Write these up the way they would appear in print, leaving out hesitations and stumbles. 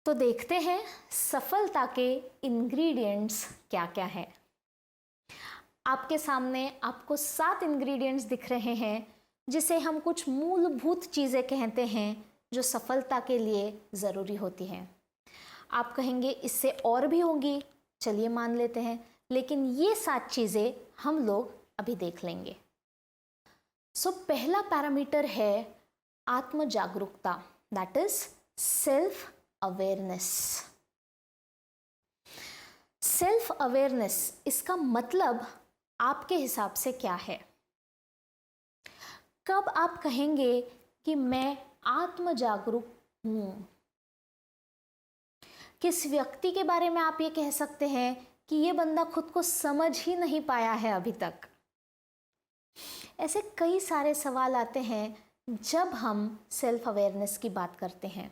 तो देखते हैं सफलता के इंग्रेडिएंट्स क्या क्या हैं। आपके सामने आपको 7 इंग्रेडिएंट्स दिख रहे हैं जिसे हम कुछ मूलभूत चीज़ें कहते हैं जो सफलता के लिए ज़रूरी होती हैं। आप कहेंगे इससे और भी होंगी, चलिए मान लेते हैं, लेकिन ये 7 चीज़ें हम लोग अभी देख लेंगे। पहला पैरामीटर है आत्म जागरूकता, that is self awareness. Self awareness, इसका मतलब आपके हिसाब से क्या है? कब आप कहेंगे कि मैं आत्म जागरूक हूं? किस व्यक्ति के बारे में आप ये कह सकते हैं कि ये बंदा खुद को समझ ही नहीं पाया है अभी तक? ऐसे कई सारे सवाल आते हैं जब हम सेल्फ अवेयरनेस की बात करते हैं।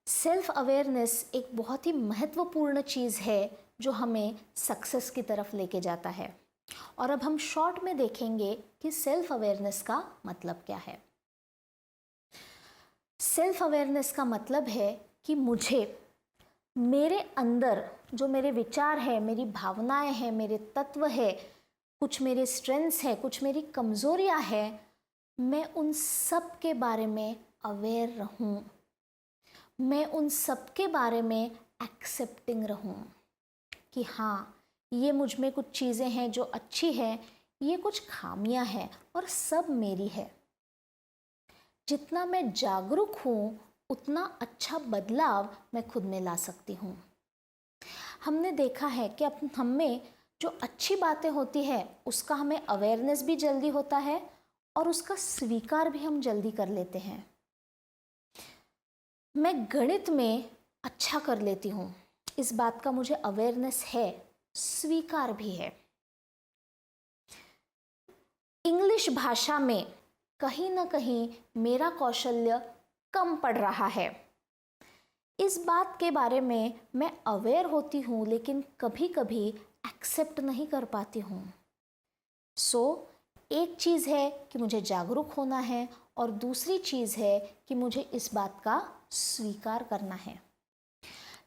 सेल्फ अवेयरनेस एक बहुत ही महत्वपूर्ण चीज़ है जो हमें सक्सेस की तरफ लेके जाता है। और अब हम शॉर्ट में देखेंगे कि सेल्फ अवेयरनेस का मतलब क्या है। सेल्फ अवेयरनेस का मतलब है कि मुझे मेरे अंदर जो मेरे विचार है, मेरी भावनाएं हैं, मेरे तत्व है, कुछ मेरे स्ट्रेंथ्स है, कुछ मेरी कमज़ोरियां है, मैं उन सब के बारे में अवेयर रहूं, मैं उन सब के बारे में एक्सेप्टिंग रहूं कि हाँ, ये मुझ में कुछ चीज़ें हैं जो अच्छी हैं, ये कुछ खामियां हैं और सब मेरी है। जितना मैं जागरूक हूँ उतना अच्छा बदलाव मैं खुद में ला सकती हूँ। हमने देखा है कि अब हम में जो अच्छी बातें होती है उसका हमें अवेयरनेस भी जल्दी होता है और उसका स्वीकार भी हम जल्दी कर लेते हैं। मैं गणित में अच्छा कर लेती हूँ, इस बात का मुझे अवेयरनेस है, स्वीकार भी है। इंग्लिश भाषा में कहीं ना कहीं मेरा कौशल्य कम पड़ रहा है, इस बात के बारे में मैं अवेयर होती हूँ लेकिन कभी कभी एक्सेप्ट नहीं कर पाती हूँ। एक चीज़ है कि मुझे जागरूक होना है और दूसरी चीज़ है कि मुझे इस बात का स्वीकार करना है।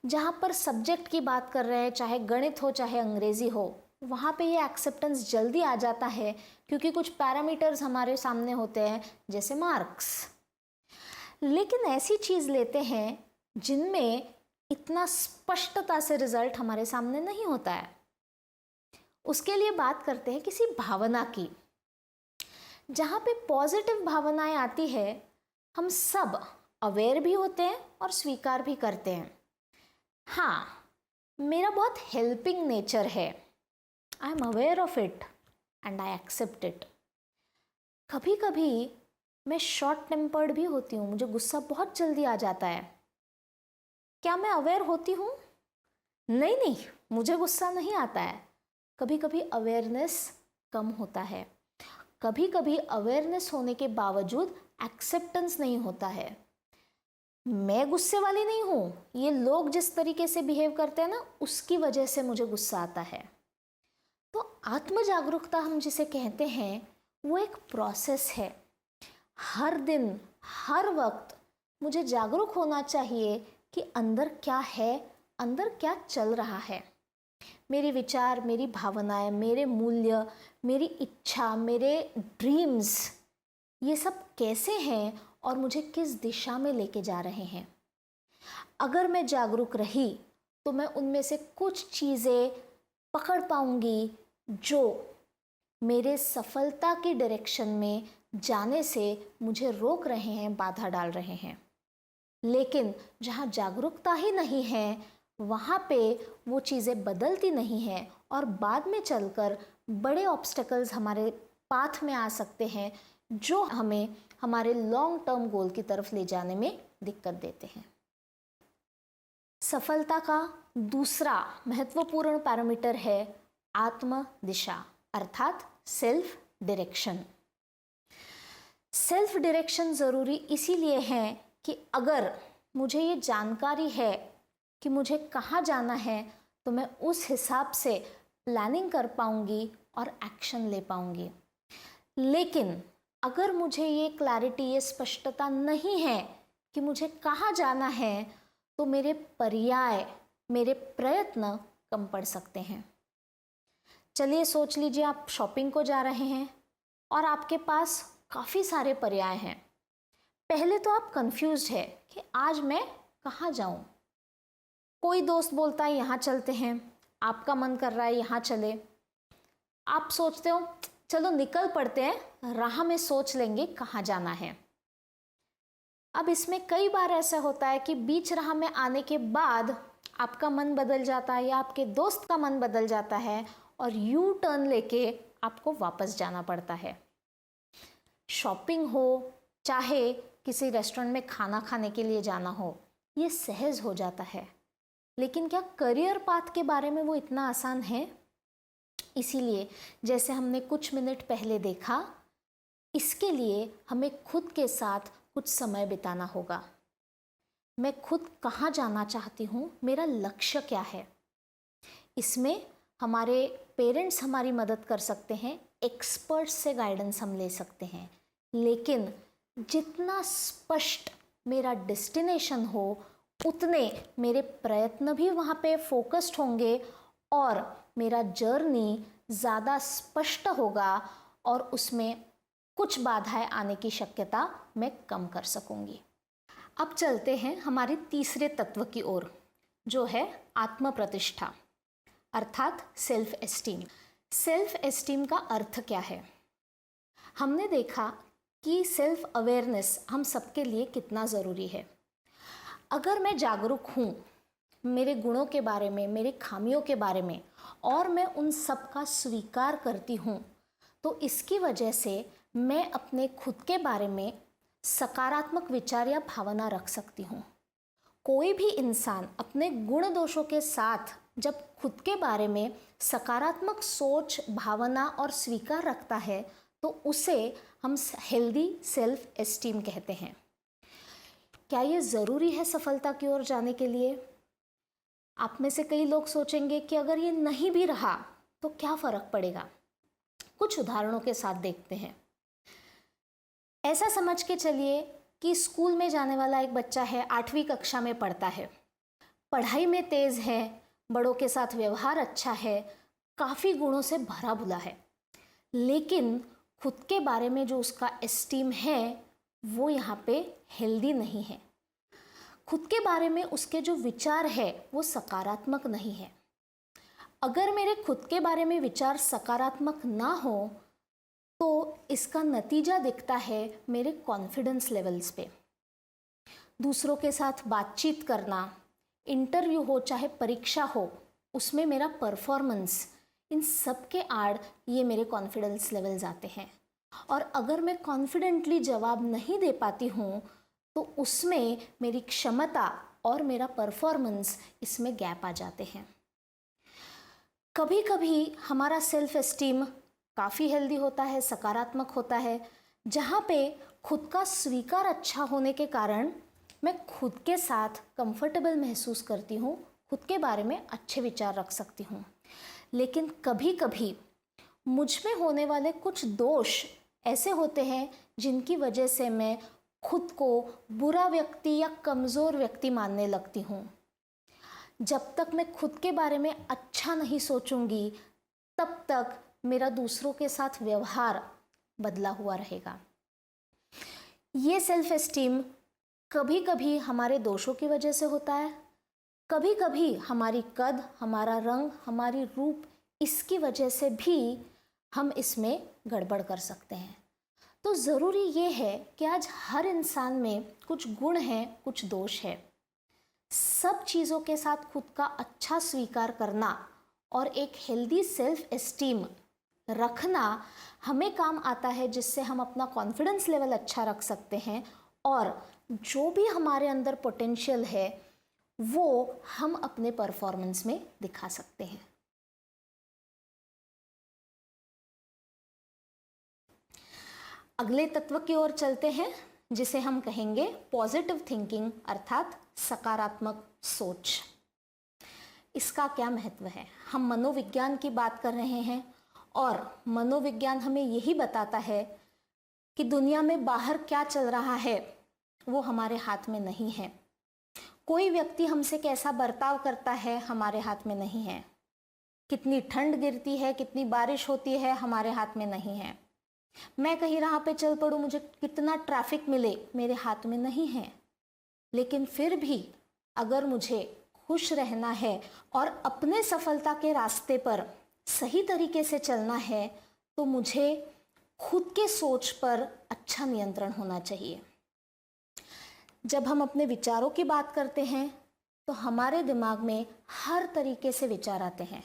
जहाँ पर सब्जेक्ट की बात कर रहे हैं, चाहे गणित हो चाहे अंग्रेज़ी हो, वहाँ पे ये एक्सेप्टेंस जल्दी आ जाता है क्योंकि कुछ पैरामीटर्स हमारे सामने होते हैं जैसे मार्क्स। लेकिन ऐसी चीज़ लेते हैं जिनमें इतना स्पष्टता से रिजल्ट हमारे सामने नहीं होता है, उसके लिए बात करते हैं किसी भावना की। जहाँ पे पॉजिटिव भावनाएं आती है हम सब अवेयर भी होते हैं और स्वीकार भी करते हैं। हाँ, मेरा बहुत हेल्पिंग नेचर है, I am aware of it and I accept it. कभी कभी मैं शॉर्ट टेम्पर्ड भी होती हूँ, मुझे गुस्सा बहुत जल्दी आ जाता है। क्या मैं अवेयर होती हूँ? नहीं, मुझे गुस्सा नहीं आता है। कभी कभी अवेयरनेस कम होता है, कभी कभी अवेयरनेस होने के बावजूद एक्सेप्टेंस नहीं होता है। मैं गुस्से वाली नहीं हूँ, ये लोग जिस तरीके से बिहेव करते हैं ना, उसकी वजह से मुझे गुस्सा आता है। तो आत्म जागरूकता हम जिसे कहते हैं वो एक प्रोसेस है। हर दिन हर वक्त मुझे जागरूक होना चाहिए कि अंदर क्या है, अंदर क्या चल रहा है। मेरे विचार, मेरी भावनाएं, मेरे मूल्य, मेरी इच्छा, मेरे ड्रीम्स, ये सब कैसे हैं और मुझे किस दिशा में लेके जा रहे हैं। अगर मैं जागरूक रही तो मैं उनमें से कुछ चीज़ें पकड़ पाऊंगी जो मेरे सफलता की डायरेक्शन में जाने से मुझे रोक रहे हैं, बाधा डाल रहे हैं। लेकिन जहाँ जागरूकता ही नहीं है वहाँ पे वो चीज़ें बदलती नहीं हैं और बाद में चलकर बड़े ऑब्स्टेकल्स हमारे पाथ में आ सकते हैं जो हमें हमारे लॉन्ग टर्म गोल की तरफ ले जाने में दिक्कत देते हैं। सफलता का दूसरा महत्वपूर्ण पैरामीटर है आत्म दिशा, अर्थात सेल्फ डायरेक्शन। सेल्फ डायरेक्शन ज़रूरी इसीलिए है कि अगर मुझे ये जानकारी है कि मुझे कहाँ जाना है तो मैं उस हिसाब से प्लानिंग कर पाऊंगी और एक्शन ले पाऊंगी। लेकिन अगर मुझे ये क्लैरिटी, ये स्पष्टता नहीं है कि मुझे कहाँ जाना है, तो मेरे पर्याय, मेरे प्रयत्न कम पड़ सकते हैं। चलिए सोच लीजिए आप शॉपिंग को जा रहे हैं और आपके पास काफ़ी सारे पर्याय हैं। पहले तो आप कंफ्यूज्ड है कि आज मैं कहाँ जाऊँ। कोई दोस्त बोलता है यहाँ चलते हैं, आपका मन कर रहा है यहाँ चले। आप सोचते हो चलो निकल पड़ते हैं, राह में सोच लेंगे कहाँ जाना है। अब इसमें कई बार ऐसा होता है कि बीच राह में आने के बाद आपका मन बदल जाता है या आपके दोस्त का मन बदल जाता है और यू टर्न लेके आपको वापस जाना पड़ता है। शॉपिंग हो चाहे किसी रेस्टोरेंट में खाना खाने के लिए जाना हो, ये सहज हो जाता है। लेकिन क्या करियर पाथ के बारे में वो इतना आसान है? इसीलिए जैसे हमने कुछ मिनट पहले देखा, इसके लिए हमें खुद के साथ कुछ समय बिताना होगा। मैं खुद कहाँ जाना चाहती हूँ, मेरा लक्ष्य क्या है। इसमें हमारे पेरेंट्स हमारी मदद कर सकते हैं, एक्सपर्ट्स से गाइडेंस हम ले सकते हैं, लेकिन जितना स्पष्ट मेरा डेस्टिनेशन हो उतने मेरे प्रयत्न भी वहाँ पे फोकस्ड होंगे और मेरा जर्नी ज़्यादा स्पष्ट होगा और उसमें कुछ बाधाएं आने की शक्यता मैं कम कर सकूंगी। अब चलते हैं हमारे तीसरे तत्व की ओर, जो है आत्म प्रतिष्ठा अर्थात सेल्फ एस्टीम। सेल्फ एस्टीम का अर्थ क्या है? हमने देखा कि सेल्फ अवेयरनेस हम सबके लिए कितना ज़रूरी है। अगर मैं जागरूक हूँ मेरे गुणों के बारे में, मेरे खामियों के बारे में, और मैं उन सब का स्वीकार करती हूँ, तो इसकी वजह से मैं अपने खुद के बारे में सकारात्मक विचार या भावना रख सकती हूँ। कोई भी इंसान अपने गुण दोषों के साथ जब खुद के बारे में सकारात्मक सोच, भावना और स्वीकार रखता है तो उसे हम हेल्दी सेल्फ एस्टीम कहते हैं। क्या ये ज़रूरी है सफलता की ओर जाने के लिए? आप में से कई लोग सोचेंगे कि अगर ये नहीं भी रहा तो क्या फ़र्क पड़ेगा। कुछ उदाहरणों के साथ देखते हैं। ऐसा समझ के चलिए कि स्कूल में जाने वाला एक बच्चा है, 8वीं कक्षा में पढ़ता है, पढ़ाई में तेज़ है, बड़ों के साथ व्यवहार अच्छा है, काफ़ी गुणों से भरा भुला है, लेकिन खुद के बारे में जो उसका एस्टीम है वो यहाँ पे हेल्दी नहीं है। खुद के बारे में उसके जो विचार है वो सकारात्मक नहीं है। अगर मेरे खुद के बारे में विचार सकारात्मक ना हो तो इसका नतीजा दिखता है मेरे कॉन्फिडेंस लेवल्स पे। दूसरों के साथ बातचीत करना, इंटरव्यू हो चाहे परीक्षा हो, उसमें मेरा परफॉर्मेंस, इन सब के आड़ ये मेरे कॉन्फिडेंस लेवल्स आते हैं। और अगर मैं कॉन्फिडेंटली जवाब नहीं दे पाती हूँ तो उसमें मेरी क्षमता और मेरा परफॉर्मेंस, इसमें गैप आ जाते हैं। कभी कभी हमारा सेल्फ एस्टीम काफ़ी हेल्दी होता है, सकारात्मक होता है, जहाँ पे खुद का स्वीकार अच्छा होने के कारण मैं खुद के साथ कंफर्टेबल महसूस करती हूँ, खुद के बारे में अच्छे विचार रख सकती हूँ। लेकिन कभी कभी मुझ में होने वाले कुछ दोष ऐसे होते हैं जिनकी वजह से मैं खुद को बुरा व्यक्ति या कमज़ोर व्यक्ति मानने लगती हूँ। जब तक मैं खुद के बारे में अच्छा नहीं सोचूंगी तब तक मेरा दूसरों के साथ व्यवहार बदला हुआ रहेगा। ये सेल्फ एस्टीम कभी कभी हमारे दोषों की वजह से होता है, कभी कभी हमारी कद, हमारा रंग, हमारी रूप, इसकी वजह से भी हम इसमें गड़बड़ कर सकते हैं। तो ज़रूरी ये है कि आज हर इंसान में कुछ गुण हैं, कुछ दोष है। सब चीज़ों के साथ खुद का अच्छा स्वीकार करना और एक हेल्दी सेल्फ एस्टीम रखना हमें काम आता है, जिससे हम अपना कॉन्फिडेंस लेवल अच्छा रख सकते हैं और जो भी हमारे अंदर पोटेंशियल है वो हम अपने परफॉर्मेंस में दिखा सकते हैं। अगले तत्व की ओर चलते हैं, जिसे हम कहेंगे पॉजिटिव थिंकिंग अर्थात सकारात्मक सोच। इसका क्या महत्व है? हम मनोविज्ञान की बात कर रहे हैं और मनोविज्ञान हमें यही बताता है कि दुनिया में बाहर क्या चल रहा है वो हमारे हाथ में नहीं है। कोई व्यक्ति हमसे कैसा बर्ताव करता है हमारे हाथ में नहीं है। कितनी ठंड गिरती है, कितनी बारिश होती है, हमारे हाथ में नहीं है। मैं कहीं राह पे चल पड़ूं, मुझे कितना ट्रैफिक मिले, मेरे हाथ में नहीं है। लेकिन फिर भी अगर मुझे खुश रहना है और अपने सफलता के रास्ते पर सही तरीके से चलना है, तो मुझे खुद के सोच पर अच्छा नियंत्रण होना चाहिए। जब हम अपने विचारों की बात करते हैं तो हमारे दिमाग में हर तरीके से विचार आते हैं।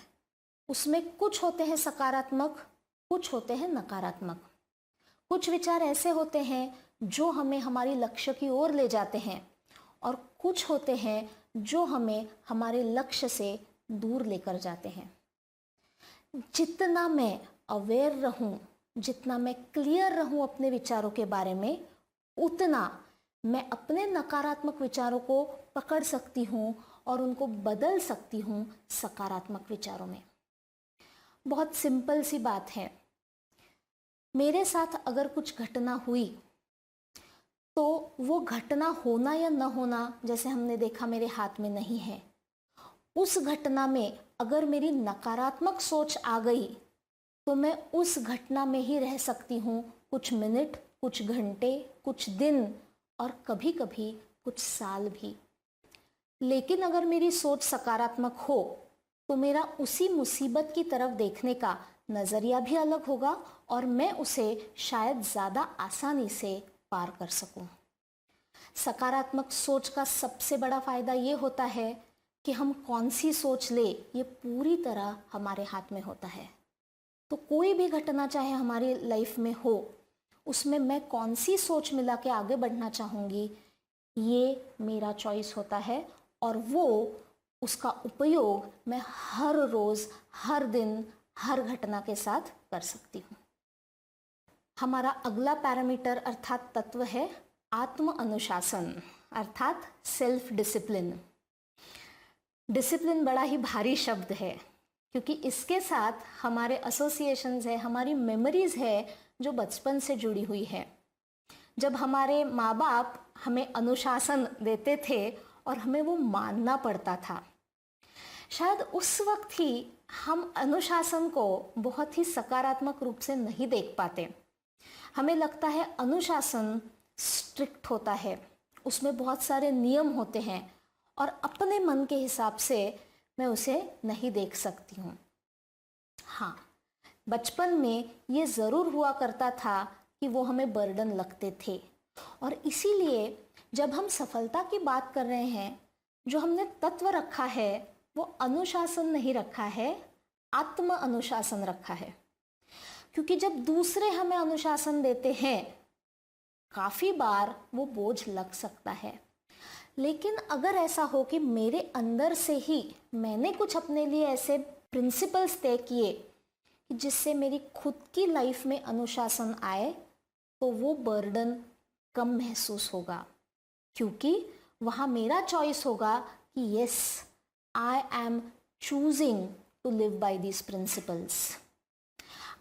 उसमें कुछ होते हैं सकारात्मक, कुछ होते हैं नकारात्मक। कुछ विचार ऐसे होते हैं जो हमें हमारी लक्ष्य की ओर ले जाते हैं और कुछ होते हैं जो हमें हमारे लक्ष्य से दूर लेकर जाते हैं। जितना मैं अवेयर रहूं, जितना मैं क्लियर रहूं अपने विचारों के बारे में, उतना मैं अपने नकारात्मक विचारों को पकड़ सकती हूं और उनको बदल सकती हूं सकारात्मक विचारों में। बहुत सिंपल सी बात है। मेरे साथ अगर कुछ घटना हुई तो वो घटना होना या न होना, जैसे हमने देखा, मेरे हाथ में नहीं है। उस घटना में अगर मेरी नकारात्मक सोच आ गई तो मैं उस घटना में ही रह सकती हूँ कुछ मिनट, कुछ घंटे, कुछ दिन और कभी कभी कुछ साल भी। लेकिन अगर मेरी सोच सकारात्मक हो तो मेरा उसी मुसीबत की तरफ देखने का नज़रिया भी अलग होगा और मैं उसे शायद ज़्यादा आसानी से पार कर सकूं। सकारात्मक सोच का सबसे बड़ा फायदा ये होता है कि हम कौन सी सोच ले, ये पूरी तरह हमारे हाथ में होता है। तो कोई भी घटना चाहे हमारी लाइफ में हो, उसमें मैं कौन सी सोच मिला के आगे बढ़ना चाहूँगी, ये मेरा चॉइस होता है और वो उसका उपयोग मैं हर रोज़, हर दिन, हर घटना के साथ कर सकती हूँ। हमारा अगला पैरामीटर अर्थात तत्व है आत्म अनुशासन अर्थात सेल्फ डिसिप्लिन। डिसिप्लिन बड़ा ही भारी शब्द है क्योंकि इसके साथ हमारे एसोसिएशंस है, हमारी मेमोरीज है जो बचपन से जुड़ी हुई है। जब हमारे माँ बाप हमें अनुशासन देते थे और हमें वो मानना पड़ता था, शायद उस वक्त ही हम अनुशासन को बहुत ही सकारात्मक रूप से नहीं देख पाते। हमें लगता है अनुशासन स्ट्रिक्ट होता है, उसमें बहुत सारे नियम होते हैं और अपने मन के हिसाब से मैं उसे नहीं देख सकती हूँ। हाँ, बचपन में ये ज़रूर हुआ करता था कि वो हमें बर्डन लगते थे और इसीलिए जब हम सफलता की बात कर रहे हैं, जो हमने तत्व रखा है वो अनुशासन नहीं रखा है, आत्म अनुशासन रखा है। क्योंकि जब दूसरे हमें अनुशासन देते हैं, काफ़ी बार वो बोझ लग सकता है। लेकिन अगर ऐसा हो कि मेरे अंदर से ही मैंने कुछ अपने लिए ऐसे प्रिंसिपल्स तय किए जिससे मेरी खुद की लाइफ में अनुशासन आए, तो वो बर्डन कम महसूस होगा क्योंकि वहाँ मेरा चॉइस होगा कि yes, I am choosing to live by these principles.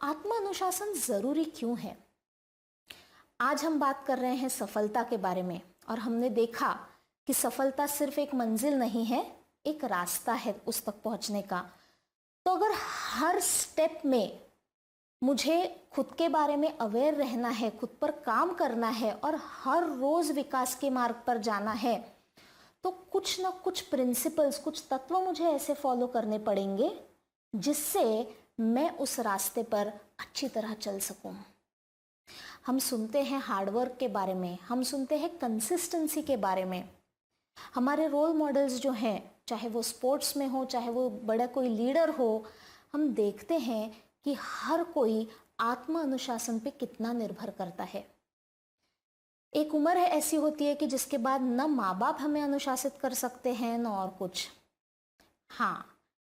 आत्म अनुशासन ज़रूरी क्यों है? आज हम बात कर रहे हैं सफलता के बारे में और हमने देखा कि सफलता सिर्फ एक मंजिल नहीं है, एक रास्ता है उस तक पहुंचने का। तो अगर हर स्टेप में मुझे खुद के बारे में अवेयर रहना है, खुद पर काम करना है और हर रोज विकास के मार्ग पर जाना है, तो कुछ ना कुछ प्रिंसिपल्स, कुछ तत्व मुझे ऐसे फॉलो करने पड़ेंगे जिससे मैं उस रास्ते पर अच्छी तरह चल सकूं। हम सुनते हैं हार्डवर्क के बारे में, हम सुनते हैं कंसिस्टेंसी के बारे में। हमारे रोल मॉडल्स जो हैं, चाहे वो स्पोर्ट्स में हो, चाहे वो बड़ा कोई लीडर हो, हम देखते हैं कि हर कोई आत्म अनुशासन पे कितना निर्भर करता है। एक उम्र है ऐसी होती है कि जिसके बाद न माँ बाप हमें अनुशासित कर सकते हैं न और कुछ। हाँ,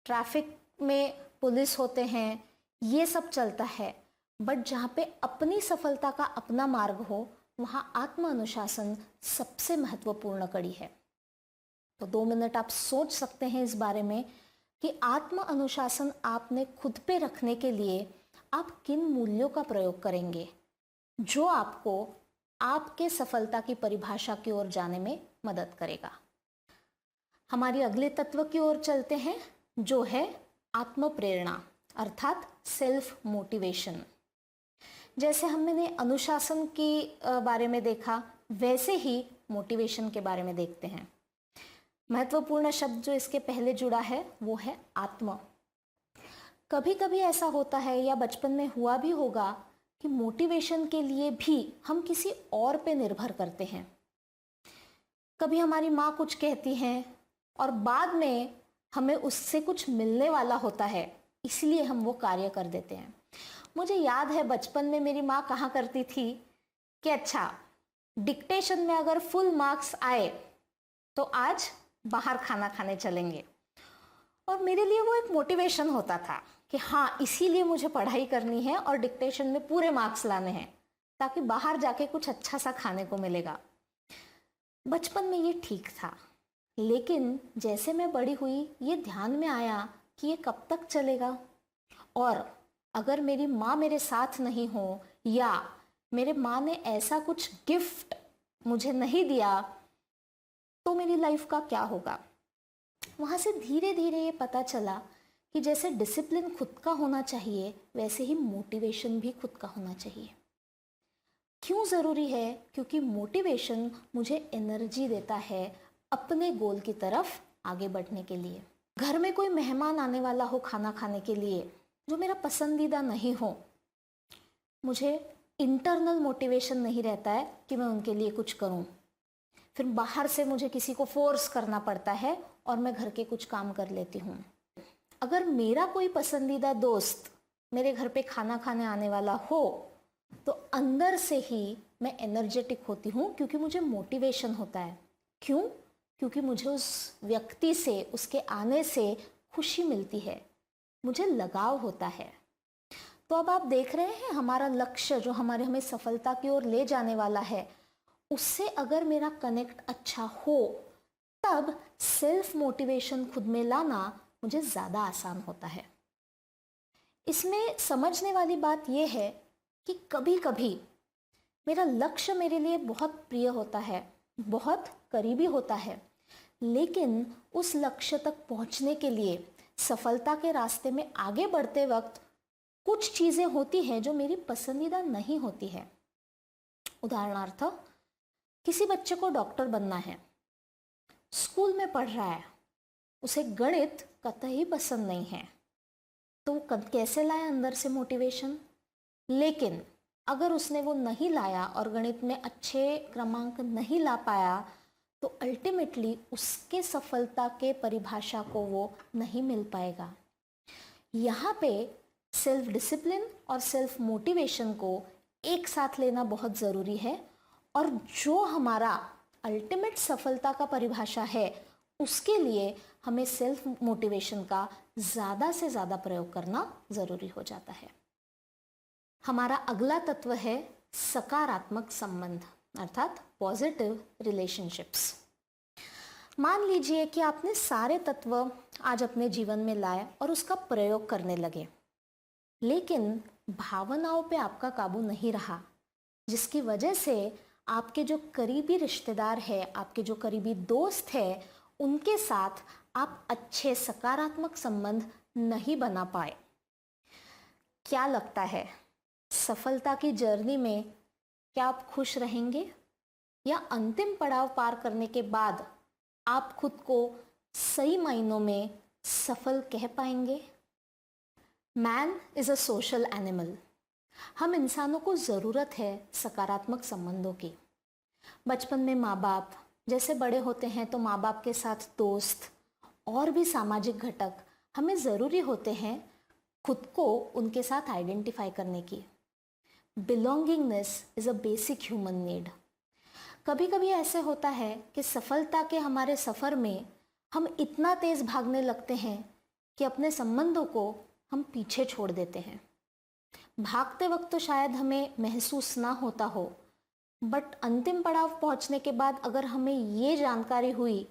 ट्रैफिक में पुलिस होते हैं, ये सब चलता है, बट जहाँ पे अपनी सफलता का अपना मार्ग हो, वहाँ आत्म अनुशासन सबसे महत्वपूर्ण कड़ी है। तो 2 मिनट आप सोच सकते हैं इस बारे में कि आत्म अनुशासन आपने खुद पे रखने के लिए आप किन मूल्यों का प्रयोग करेंगे जो आपको आपके सफलता की परिभाषा की ओर जाने में मदद करेगा। हमारी अगले तत्व की ओर चलते हैं, जो है आत्म प्रेरणा अर्थात सेल्फ मोटिवेशन। जैसे हमने अनुशासन के बारे में देखा, वैसे ही मोटिवेशन के बारे में देखते हैं। महत्वपूर्ण शब्द जो इसके पहले जुड़ा है वो है आत्म। कभी कभी ऐसा होता है या बचपन में हुआ भी होगा कि मोटिवेशन के लिए भी हम किसी और पे निर्भर करते हैं। कभी हमारी माँ कुछ कहती हैं और बाद में हमें उससे कुछ मिलने वाला होता है, इसलिए हम वो कार्य कर देते हैं। मुझे याद है बचपन में मेरी माँ कहा करती थी कि अच्छा, डिक्टेशन में अगर फुल मार्क्स आए तो आज बाहर खाना खाने चलेंगे। और मेरे लिए वो एक मोटिवेशन होता था कि हाँ, इसीलिए मुझे पढ़ाई करनी है और डिक्टेशन में पूरे मार्क्स लाने हैं, ताकि बाहर जाके कुछ अच्छा सा खाने को मिलेगा। बचपन में ये ठीक था, लेकिन जैसे मैं बड़ी हुई ये ध्यान में आया कि ये कब तक चलेगा, और अगर मेरी माँ मेरे साथ नहीं हो या मेरे माँ ने ऐसा कुछ गिफ्ट मुझे नहीं दिया तो मेरी लाइफ का क्या होगा। वहाँ से धीरे धीरे ये पता चला कि जैसे डिसिप्लिन खुद का होना चाहिए, वैसे ही मोटिवेशन भी खुद का होना चाहिए। क्यों ज़रूरी है? क्योंकि मोटिवेशन मुझे एनर्जी देता है अपने गोल की तरफ आगे बढ़ने के लिए। घर में कोई मेहमान आने वाला हो खाना खाने के लिए, जो मेरा पसंदीदा नहीं हो, मुझे इंटरनल मोटिवेशन नहीं रहता है कि मैं उनके लिए कुछ करूं। फिर बाहर से मुझे किसी को फोर्स करना पड़ता है और मैं घर के कुछ काम कर लेती हूँ। अगर मेरा कोई पसंदीदा दोस्त मेरे घर पे खाना खाने आने वाला हो तो अंदर से ही मैं एनर्जेटिक होती हूँ, क्योंकि मुझे मोटिवेशन होता है। क्यों? क्योंकि मुझे उस व्यक्ति से, उसके आने से खुशी मिलती है, मुझे लगाव होता है। तो अब आप देख रहे हैं हमारा लक्ष्य जो हमें सफलता की ओर ले जाने वाला है, उससे अगर मेरा कनेक्ट अच्छा हो तब सेल्फ मोटिवेशन खुद में लाना मुझे ज़्यादा आसान होता है। इसमें समझने वाली बात यह है कि कभी कभी मेरा लक्ष्य मेरे लिए बहुत प्रिय होता है, बहुत करीबी होता है, लेकिन उस लक्ष्य तक पहुंचने के लिए सफलता के रास्ते में आगे बढ़ते वक्त कुछ चीज़ें होती हैं जो मेरी पसंदीदा नहीं होती है। उदाहरणार्थ, किसी बच्चे को डॉक्टर बनना है, स्कूल में पढ़ रहा है, उसे गणित कतई पसंद नहीं है, तो वो कैसे लाए अंदर से मोटिवेशन? लेकिन अगर उसने वो नहीं लाया और गणित में अच्छे क्रमांक नहीं ला पाया तो अल्टीमेटली उसके सफलता के परिभाषा को वो नहीं मिल पाएगा। यहाँ पे सेल्फ डिसिप्लिन और सेल्फ मोटिवेशन को एक साथ लेना बहुत ज़रूरी है, और जो हमारा अल्टीमेट सफलता का परिभाषा है उसके लिए हमें सेल्फ मोटिवेशन का ज़्यादा से ज़्यादा प्रयोग करना ज़रूरी हो जाता है। हमारा अगला तत्व है सकारात्मक संबंध अर्थात पॉजिटिव रिलेशनशिप्स। मान लीजिए कि आपने सारे तत्व आज अपने जीवन में लाए और उसका प्रयोग करने लगे, लेकिन भावनाओं पे आपका काबू नहीं रहा, जिसकी वजह से आपके जो करीबी रिश्तेदार हैं, आपके जो करीबी दोस्त हैं, उनके साथ आप अच्छे सकारात्मक संबंध नहीं बना पाए। क्या लगता है, सफलता की जर्नी में क्या आप खुश रहेंगे, या अंतिम पड़ाव पार करने के बाद आप खुद को सही मायनों में सफल कह पाएंगे? Man is a social animal. हम इंसानों को ज़रूरत है सकारात्मक संबंधों की। बचपन में माँ बाप, जैसे बड़े होते हैं तो माँ बाप के साथ दोस्त और भी सामाजिक घटक हमें ज़रूरी होते हैं खुद को उनके साथ आइडेंटिफाई करने की। Belongingness is a basic human need. कभी कभी ऐसे होता है कि सफलता के हमारे सफ़र में हम इतना तेज़ भागने लगते हैं कि अपने संबंधों को हम पीछे छोड़ देते हैं। भागते वक्त तो शायद हमें महसूस ना होता हो, बट अंतिम पड़ाव पहुंचने के बाद अगर हमें ये जानकारी हुई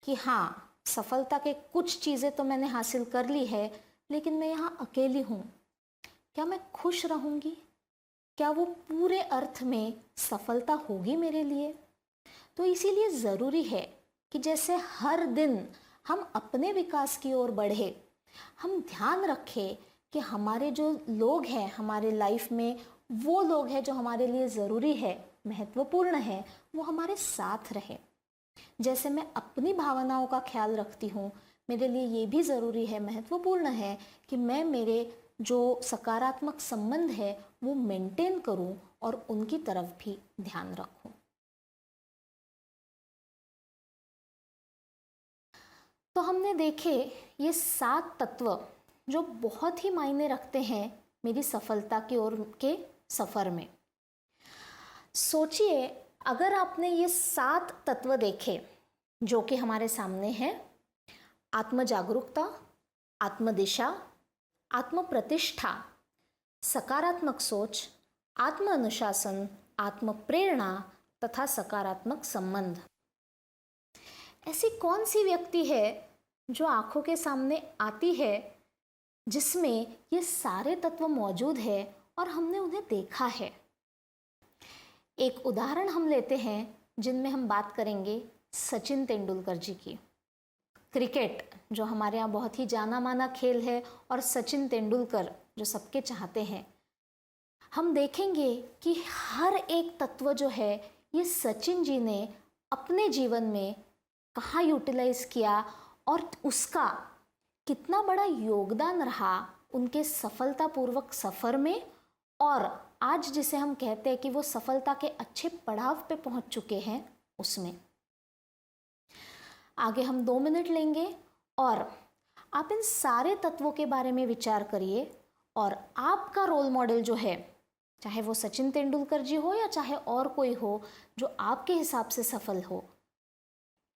कि हाँ, सफलता के कुछ चीज़ें तो मैंने हासिल कर ली है, लेकिन मैं यहाँ अकेली हूँ, क्या मैं खुश रहूँगी? क्या वो पूरे अर्थ में सफलता होगी मेरे लिए? तो इसीलिए ज़रूरी है कि जैसे हर दिन हम अपने विकास की ओर बढ़े, हम ध्यान रखें कि हमारे जो लोग हैं हमारे लाइफ में, वो लोग हैं जो हमारे लिए ज़रूरी है, महत्वपूर्ण है, वो हमारे साथ रहे। जैसे मैं अपनी भावनाओं का ख्याल रखती हूँ, मेरे लिए ये भी ज़रूरी है, महत्वपूर्ण है कि मैं मेरे जो सकारात्मक संबंध है वो मेंटेन करूँ और उनकी तरफ भी ध्यान रखूँ। तो हमने देखे ये 7 तत्व जो बहुत ही मायने रखते हैं मेरी सफलता की ओर के सफ़र में। सोचिए अगर आपने ये 7 तत्व देखे जो कि हमारे सामने हैं, आत्म जागरूकता, आत्म दिशा, आत्म प्रतिष्ठा, सकारात्मक सोच, आत्म अनुशासन, आत्म प्रेरणा तथा सकारात्मक संबंध। ऐसी कौन सी व्यक्ति है जो आंखों के सामने आती है जिसमें ये सारे तत्व मौजूद है और हमने उन्हें देखा है? एक उदाहरण हम लेते हैं जिनमें हम बात करेंगे सचिन तेंदुलकर जी की। क्रिकेट जो हमारे यहाँ बहुत ही जाना माना खेल है और सचिन तेंदुलकर जो सबके चाहते हैं, हम देखेंगे कि हर एक तत्व जो है ये सचिन जी ने अपने जीवन में कहाँ यूटिलाइज किया और उसका कितना बड़ा योगदान रहा उनके सफलतापूर्वक सफ़र में, और आज जिसे हम कहते हैं कि वो सफलता के अच्छे पड़ाव पे पहुंच चुके हैं उसमें। आगे हम 2 मिनट लेंगे और आप इन सारे तत्वों के बारे में विचार करिए और आपका रोल मॉडल जो है, चाहे वो सचिन तेंदुलकर जी हो या चाहे और कोई हो जो आपके हिसाब से सफल हो,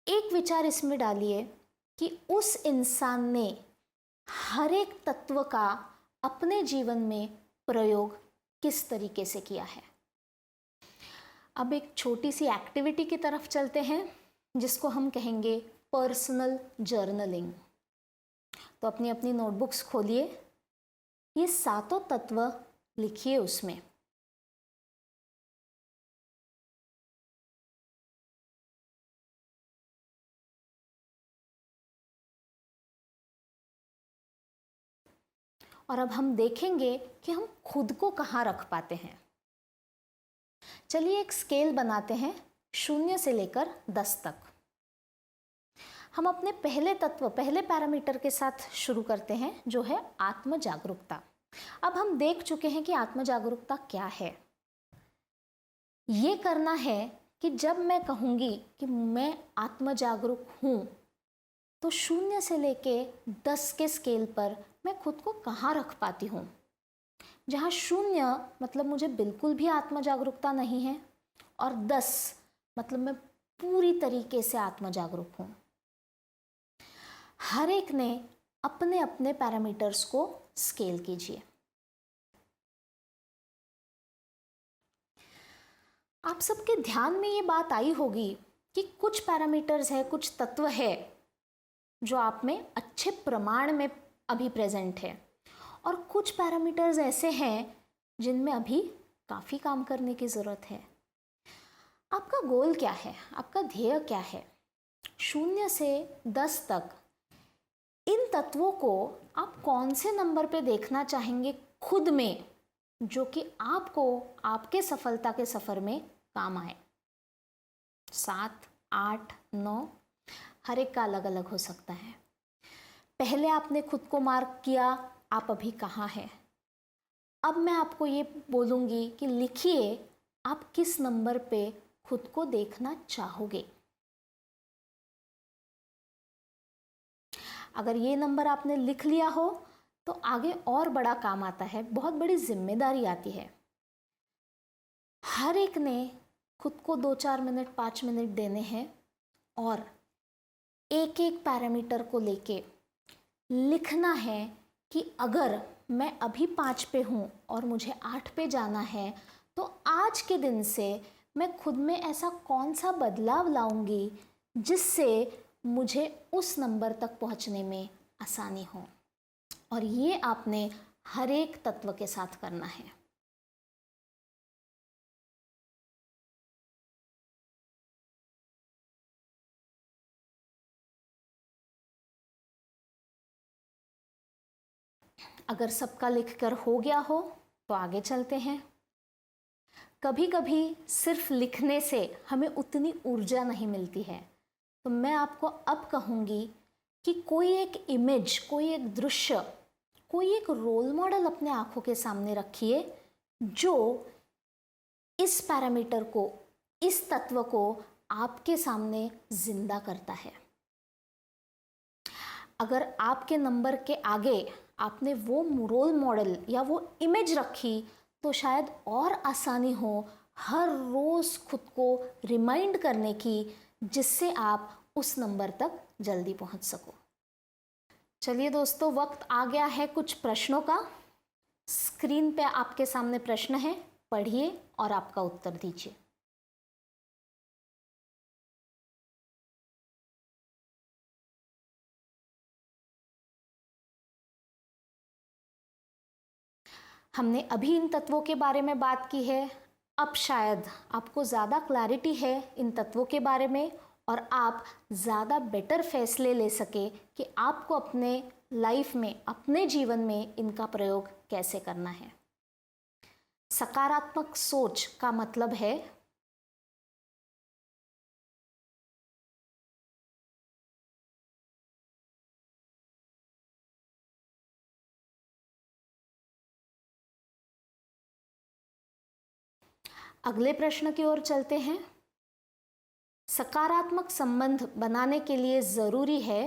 एक विचार इसमें डालिए कि उस इंसान ने हर एक तत्व का अपने जीवन में प्रयोग किस तरीके से किया है। अब एक छोटी सी एक्टिविटी की तरफ चलते हैं जिसको हम कहेंगे पर्सनल जर्नलिंग। तो अपनी अपनी नोटबुक्स खोलिए, ये 7 तत्व लिखिए उसमें। और अब हम देखेंगे कि हम खुद को कहाँ रख पाते हैं। चलिए एक स्केल बनाते हैं 0 से लेकर 10 तक। हम अपने पहले तत्व, पहले पैरामीटर के साथ शुरू करते हैं जो है आत्म जागरूकता। अब हम देख चुके हैं कि आत्म जागरूकता क्या है। ये करना है कि जब मैं कहूँगी कि मैं आत्म जागरूक हूँ तो 0 से लेके 10 के स्केल पर मैं खुद को कहाँ रख पाती हूँ। जहाँ 0 मतलब मुझे बिल्कुल भी आत्म जागरूकता नहीं है और 10 मतलब मैं पूरी तरीके से आत्म जागरूक हूँ। हर एक ने अपने अपने पैरामीटर्स को स्केल कीजिए। आप सबके ध्यान में ये बात आई होगी कि कुछ पैरामीटर्स है, कुछ तत्व है जो आप में अच्छे प्रमाण में अभी प्रेजेंट है और कुछ पैरामीटर्स ऐसे हैं जिनमें अभी काफ़ी काम करने की ज़रूरत है। आपका गोल क्या है, आपका ध्येय क्या है? 0 से 10 तक इन तत्वों को आप कौन से नंबर पे देखना चाहेंगे खुद में, जो कि आपको आपके सफलता के सफ़र में काम आए? 7, 8, 9, हर एक का अलग अलग हो सकता है। पहले आपने खुद को मार्क किया, आप अभी कहाँ हैं? अब मैं आपको ये बोलूँगी कि लिखिए आप किस नंबर पे खुद को देखना चाहोगे। अगर ये नंबर आपने लिख लिया हो तो आगे और बड़ा काम आता है, बहुत बड़ी जिम्मेदारी आती है। हर एक ने खुद को 2-4 मिनट, 5 मिनट देने हैं और एक एक पैरामीटर को लेके लिखना है कि अगर मैं अभी 5 पे हूँ और मुझे 8 पे जाना है तो आज के दिन से मैं खुद में ऐसा कौन सा बदलाव लाऊंगी जिससे मुझे उस नंबर तक पहुँचने में आसानी हो। और ये आपने हर एक तत्व के साथ करना है। अगर सबका लिखकर हो गया हो तो आगे चलते हैं। कभी कभी सिर्फ लिखने से हमें उतनी ऊर्जा नहीं मिलती है, तो मैं आपको अब कहूँगी कि कोई एक इमेज, कोई एक दृश्य, कोई एक रोल मॉडल अपने आंखों के सामने रखिए जो इस पैरामीटर को, इस तत्व को आपके सामने जिंदा करता है। अगर आपके नंबर के आगे आपने वो रोल मॉडल या वो इमेज रखी तो शायद और आसानी हो हर रोज खुद को रिमाइंड करने की, जिससे आप उस नंबर तक जल्दी पहुंच सको। चलिए दोस्तों, वक्त आ गया है कुछ प्रश्नों का। स्क्रीन पे आपके सामने प्रश्न है, पढ़िए और आपका उत्तर दीजिए। हमने अभी इन तत्वों के बारे में बात की है। अब शायद आपको ज़्यादा क्लैरिटी है इन तत्वों के बारे में और आप ज़्यादा बेटर फैसले ले सके कि आपको अपने लाइफ में, अपने जीवन में इनका प्रयोग कैसे करना है। सकारात्मक सोच का मतलब है अगले प्रश्न की ओर चलते हैं। सकारात्मक संबंध बनाने के लिए जरूरी है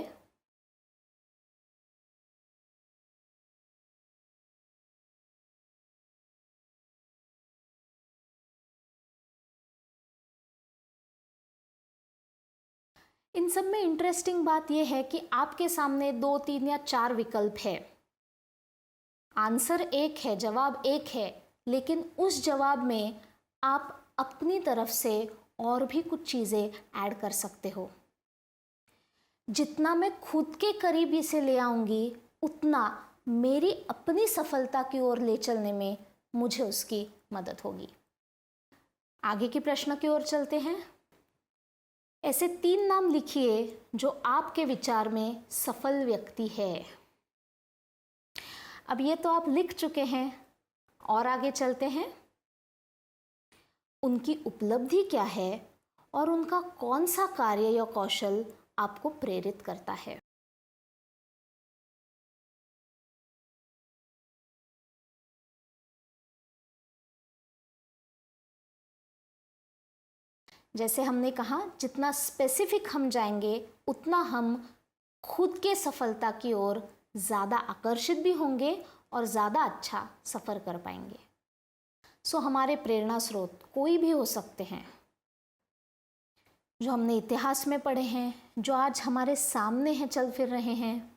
इन सब में इंटरेस्टिंग बात यह है कि आपके सामने 2, 3 या 4 विकल्प है। आंसर एक है, जवाब एक है, लेकिन उस जवाब में आप अपनी तरफ से और भी कुछ चीज़ें ऐड कर सकते हो। जितना मैं खुद के करीब इसे ले आऊँगी, उतना मेरी अपनी सफलता की ओर ले चलने में मुझे उसकी मदद होगी। आगे के प्रश्न की ओर चलते हैं। ऐसे 3 नाम लिखिए जो आपके विचार में सफल व्यक्ति है। अब ये तो आप लिख चुके हैं, और आगे चलते हैं। उनकी उपलब्धि क्या है और उनका कौन सा कार्य या कौशल आपको प्रेरित करता है। जैसे हमने कहा, जितना स्पेसिफिक हम जाएंगे उतना हम खुद के सफलता की ओर ज़्यादा आकर्षित भी होंगे और ज़्यादा अच्छा सफ़र कर पाएंगे। सो हमारे प्रेरणा स्रोत कोई भी हो सकते हैं, जो हमने इतिहास में पढ़े हैं, जो आज हमारे सामने हैं, चल फिर रहे हैं,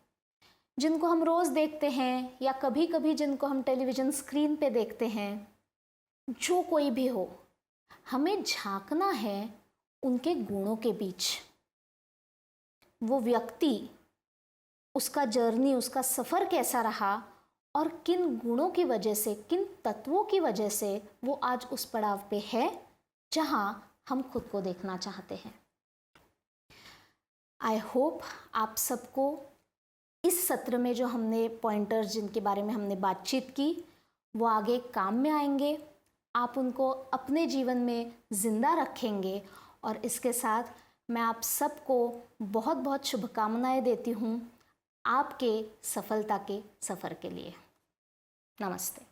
जिनको हम रोज़ देखते हैं या कभी कभी जिनको हम टेलीविज़न स्क्रीन पे देखते हैं। जो कोई भी हो, हमें झांकना है उनके गुणों के बीच। वो व्यक्ति, उसका जर्नी, उसका सफ़र कैसा रहा और किन गुणों की वजह से, किन तत्वों की वजह से वो आज उस पड़ाव पे है जहां हम खुद को देखना चाहते हैं। आई होप आप सबको इस सत्र में जो हमने पॉइंटर्स, जिनके बारे में हमने बातचीत की, वो आगे काम में आएंगे। आप उनको अपने जीवन में ज़िंदा रखेंगे और इसके साथ मैं आप सबको बहुत बहुत शुभकामनाएं देती हूँ आपके सफलता के सफ़र के लिए। नमस्ते।